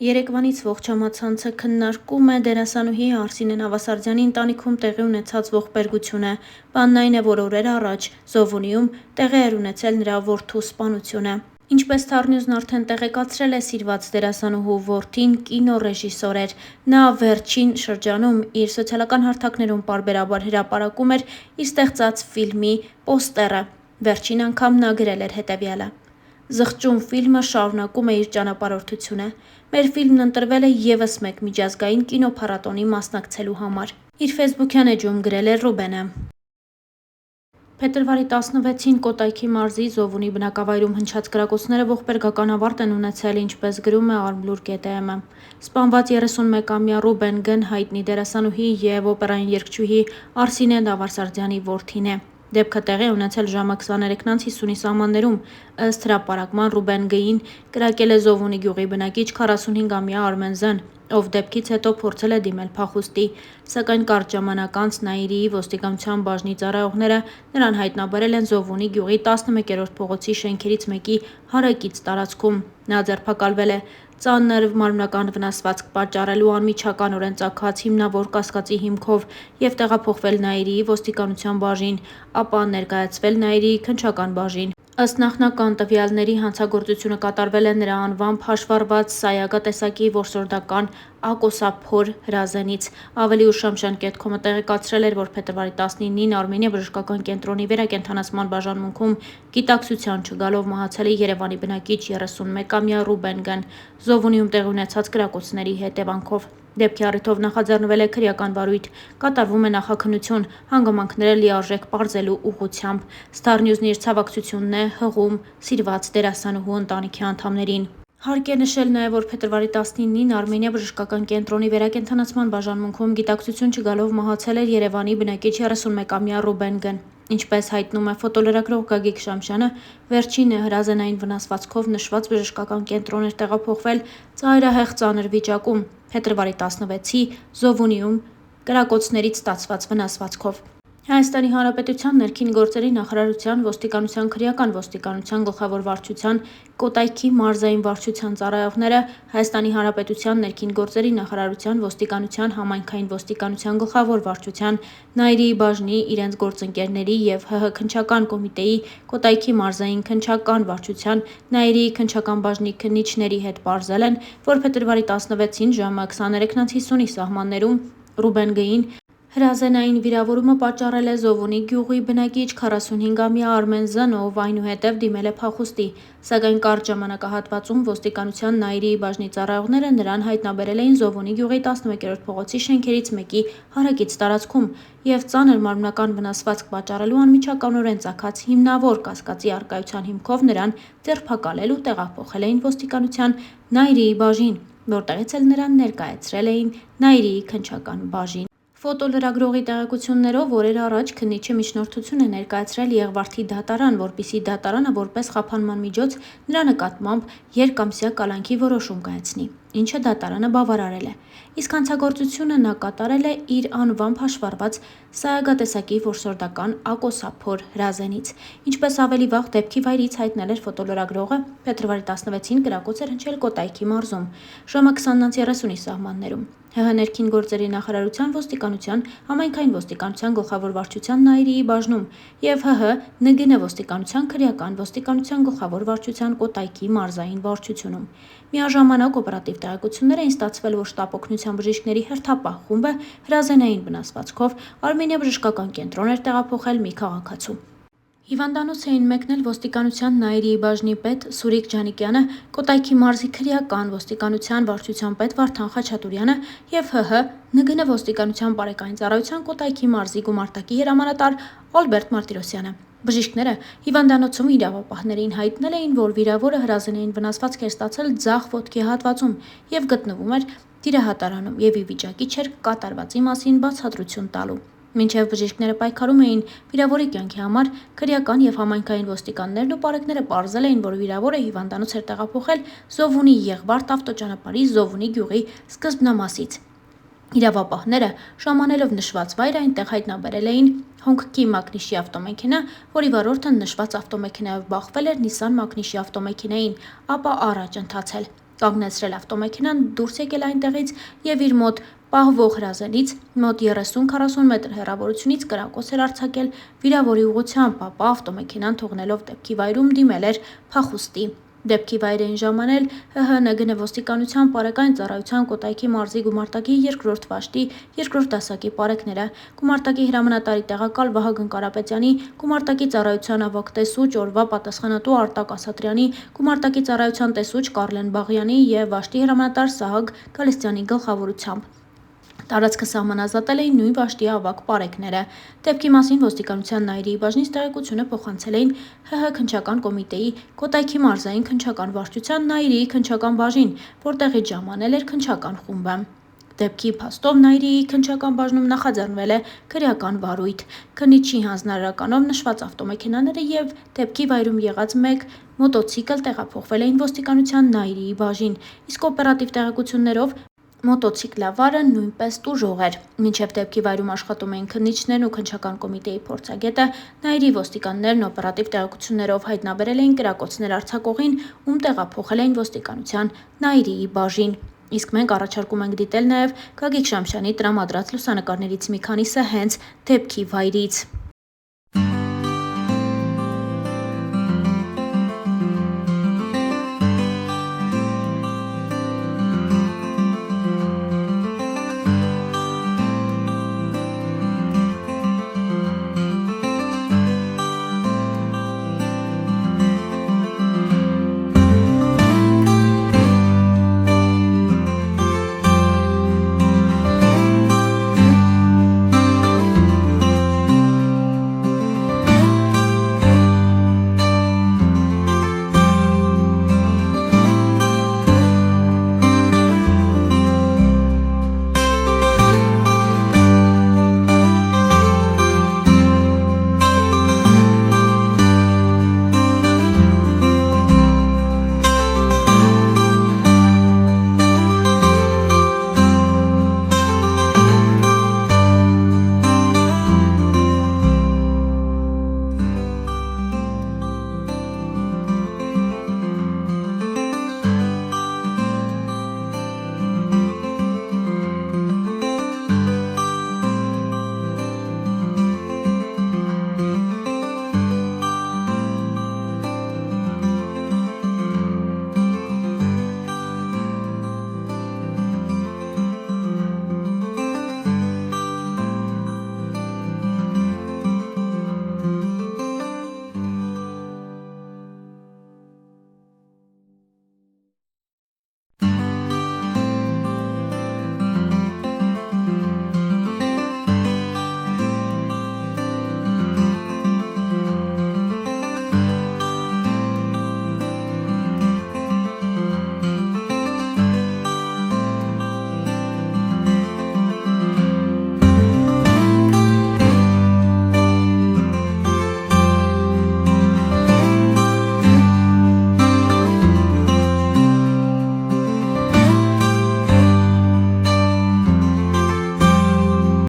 Երեկվանից ողջ համացանցը քննարկում է դերասանուհի Արսինե Նավասարդյանի ընտանիքում տեղի ունեցած ողբերգությունը, բանն այն է, որ օրեր առաջ Զովունիում տեղի էր ունեցել նրա որդու սպանությունը։ Ինչպես Թարնյուզն արդեն տեղեկացրել է, սիրված դերասանուհու որդին կինոռեժիսոր էր։ Նա վերջին շրջանում իր սոցիալական հարթակներում պարբերաբար հրապարակում էր իր ստեղծած ֆիլմի պոստերը։ Վերջին անգամ նա գրել էր հետևյալը. «Զղջում» ֆիլմը շարունակում է իր ճանապարհորդությունը։ Մեր ֆիլմն ընտրվել է ևս մեկ միջազգային կինոփառատոնի մասնակցելու համար։ Իր ֆեյսբուքյան էջում գրել է Ռուբենը։ Փետրվարի 16-ին Կոտայքի մարզի Զովունի բնակավայրում հնչած կրակոցները ողբերգական ավարտ են ունեցել, ինչպես գրում է Armlur.am-ը։ Սպանված 31-ամյա Ռուբեն Գ-ն հայտնի դերասանուհի և օպերային երգչուհի Արսինե Նավասարդյանի որդին է։ Դեպքը տեղի է ունեցել ժամը 23:50-ի սահմաններում։ Ըստ հրապարակման Ռուբեն Գ-ին կրակել է Զովունի գյուղի բնակիչ 45-ամյա Արմեն Զ-ն, ով դեպքից հետո փորձել է դիմել փախուստի, սակայն կարճ ժամանակ անց Նաիրիի ոստիկանության բաժնի ծառայողները նրան հայտնաբերել են Զովունի գյուղի 11-րդ փողոցի շենքերից մեկի հարակից տարածքում։ Նա ձերբակալվել է։ Ծանր մարմնական վնասվածք պատճառելու անմիջականորեն ծագած հիմնավոր կասկածի հիմքով և տեղափոխվել Նաիրիի ոստիկանության բաժին, ապա ներկայացվել Նաիրիի քննչական բաժին։ Ըստ նախնական տվյալների, հանցագործությունը կատարվել է նրա անվամբ հաշվառված Սայագա տեսակի որսորդական ակոսափոր հրազենից։ Ավելի ուշ Շամշան.com-ը տեղեկացրել էր, որ փետրվարի 19-ին Արմենիա բժշկական կենտրոնի վերակենդանացման բաժանմունքում գիտակցության չգալով մահացել է Երևանի բնակիչ 31-ամյա Ռուբեն Գ-ն Զովունիում տեղի ունեցած կրակոցների հետևանքով։ Դեպքի առիթով նախաձեռնվել է քրեական վարույթ, կատարվում է նախաքննություն, հանգամանքները լիարժեք պարզելու ուղղությամբ։ Star News-ն իր ցավակցությունն է հղում սիրված դերասանուհու ընտանիքի անդամներին։ Հարկ է նշել նաև, որ փետրվարի 19-ին Արմենիա բժշկական կենտրոնի վերակենդանացման բաժանմունքում գիտակցություն չգալով մահացել էր Երևանի բնակիչ 31-ամյա Ռուբեն Գ-ն։ Ինչպես հայտնում է ֆոտոլրագրող Գագիկ Շամշյանը, վերջինը հրազենային վնասվածքով նշված բժշկական կենտրոն էր տեղափոխվել ծայրահեղ ծանր վիճակում փետրվարի 16-ի Զովունիում կրակոցներից ստացված վնասվածքով։ Հայաստանի Հանրապետության ներքին գործերի նախարարության ոստիկանության քրեական ոստիկանության գլխավոր վարչության Կոտայքի մարզային վարչության ծառայողները Հայաստանի Հանրապետության ներքին գործերի նախարարության ոստիկանության համայնքային ոստիկանության գլխավոր վարչության Նաիրիի բաժնի իրենց գործընկերների և ՀՀ քննչական կոմիտեի Կոտայքի մարզային քննչական վարչության Նաիրիի քննչական բաժնի քննիչների հետ պարզել են, որ փետրվարի 16-ին ժամը 23:50-ի սահմաններում Ռուբեն Գ-ին հրազենային վիրավորումը պատճառել է Զովունի գյուղի բնակիչ 45-ամյա Արմեն Զ-ն, ով այնուհետև դիմել է փախուստի, սակայն կարճ ժամանակահատվածում ոստիկանության Նաիրիի բաժնի ծառայողները նրան հայտնաբերել էին Զովունի գյուղի 11-րդ փողոցի շենքերից մեկի հարակից տարածքում և ծանր մարմնական վնասվածք պատճառելու անմիջականորեն ծագած հիմնավոր կասկածի առկայության հիմքով նրան ձերբակալել ու տեղափոխել էին ոստիկանության Նաիրիի բաժին, որտեղից էլ նրան ներկայացրել էին Նաիրիի քննչական բաժին։ Ֆոտոլրագրողի տեղեկություններով օրեր առաջ քննիչը միջնորդություն է ներկայացրել Եղվարդի դատարան, որպեսզի դատարանը որպես խափանման միջոց նրա նկատմամբ երկամսյա կալանքի որոշում կայացնի, ինչը դատարանը բավարարել է։ Իսկ հանցագործությունը նա կատարել է իր անվամբ հաշվառված Սայագա տեսակի որսորդական ակոսափոր հրազենից։ Ինչպես ավելի վաղ դեպքի վայրից հայտնել էր ֆոտոլրագրողը, փետրվարի 16-ին կրակոց էր հնչել Կոտայքի մարզում ժամը 20:30-ի սահմաններում։ ՀՀ ներքին գործերի նախարարության ոստիկանության համայնքային ոստիկանության գլխավոր վարչության Նաիրիի բաժնում և ՀՀ ՆԳՆ ոստիկանության քրեական ոստիկանության գլխավոր վարչության Կոտայքի մարզային վարչությունում։ Միաժամանակ օպերատիվ տեղեկություններ էին ստացվել, որ շտապ օգնության բժիշկների հերթապահ խումբը հրազենային վնասվածքով Արմենիա բժշկական կենտրոն էր տեղափոխել մի քաղաքացու։ Հիվանդանոց էին մեկնել ոստիկանության Նաիրիի բաժնի պետ Սուրիկ Ջանիկյանը, Կոտայքի մարզի քրեական ոստիկանության վարչության պետ Վարդան Խաչատուրյանը և ՀՀ ՆԳՆ ոստիկանության բարեկային ծառայության Կոտայքի մարզի գումարտակի հրամանատար Ալբերտ Մարտիրոսյանը։ Բժիշկները հիվանդանոցում իրավապահներին հայտնել էին, որ վիրավորը հրազենային վնասվածք էր ստացել ձախ ոտքի հատվածում և գտնվում էր տիրահատարանում և ի վիճակի չէր կատարվածի մասին բացատրություն տալու։ Մինչև բժիշկները պայքարում էին վիրավորի կյանքի համար, քրեական և համայնքային ոստիկաններն ու պարեկները պարզել էին, որ վիրավորը հիվանդանոց էր տեղափոխել Զովունի Եղվարդ ավտոճանապարհի Զովունի գյուղի սկզբնամասից։ Իրավապահները ժամանելով նշված վայր այնտեղ հայտնաբերել էին Հոնգ-Քի մակնիշի ավտոմեքենա, որի վարորդը նշված ավտոմեքենայով բախվել էր Նիսսան մակնիշի ավտոմեքենային, ապա առաջ ընթացել։ Կանգնեցրել ավտոմեքենան, դուրս եկել այնտեղից եւ իր մոտ պահվող հրազենից մոտ 30-40 մետր հեռավորությունից կրակոց էր արձակել վիրավորի ուղղությամբ, ապա ավտոմեքենան թողնելով դեպքի վայրում դիմել էր փախուստի։ Դեպքի վայր էին ժամանել ՀՀՆԳ ոստիկանության պարեկային ծառայության Կոտայքի մարզի գումարտակի 2-րդ վաշտի 2-րդ դասակի պարեկները, գումարտակի հրամանատարի տեղակալ Վահագն Կարապետյանի, գումարտակի ծառայության ավագ տեսուչ օրվա պատասխանատու Արտակ Ասատրյանի, գումարտակի ծառայության տեսուչ Կարլեն Բաղյանի եւ վաշտի հրամանատար Սահակ Գալստյանի գլխավորությամբ։ Տարածքը սահմանազատել էին նույն վաշտի ավագ պարեկները։ Դեպքի մասին ոստիկանության Նայիրի բաժնից տեղեկությունը փոխանցել էին ՀՀ քննչական կոմիտեի Կոտայքի մարզային քննչական վարչության Նայիրի քննչական բաժին, որտեղից ժամանել էր քննչական խումբը։ Դեպքի փաստով Նայիրիի քննչական բաժնում նախաձեռնվել է քրեական վարույթ։ Քննիչի հանձնարարականով նշված ավտոմեքենաները եւ դեպքի վայրում եղած մեկ մոտոցիկլ տեղափոխվել էին ոստիկանության Նայիրիի բաժին, իսկ օպերատիվ տեղեկություններով մոտոցիկլավարը նույնպես տուժող էր։ Մինչև դեպքի վայրում աշխատում էին քննիչներն ու քննչական կոմիտեի փորձագետը, Նայիրի ոստիկաններն օպերատիվ տեղեկություններով հայտնաբերել էին կրակոցներ արձակողին, ում տեղափոխել էին ոստիկանության Նայիրիի բաժին։ Իսկ մենք առաջարկում ենք դիտել նաև Գագիկ Շամշյանի տրամադրած լուսանկարներից մի քանիսը հենց դեպքի վայրից։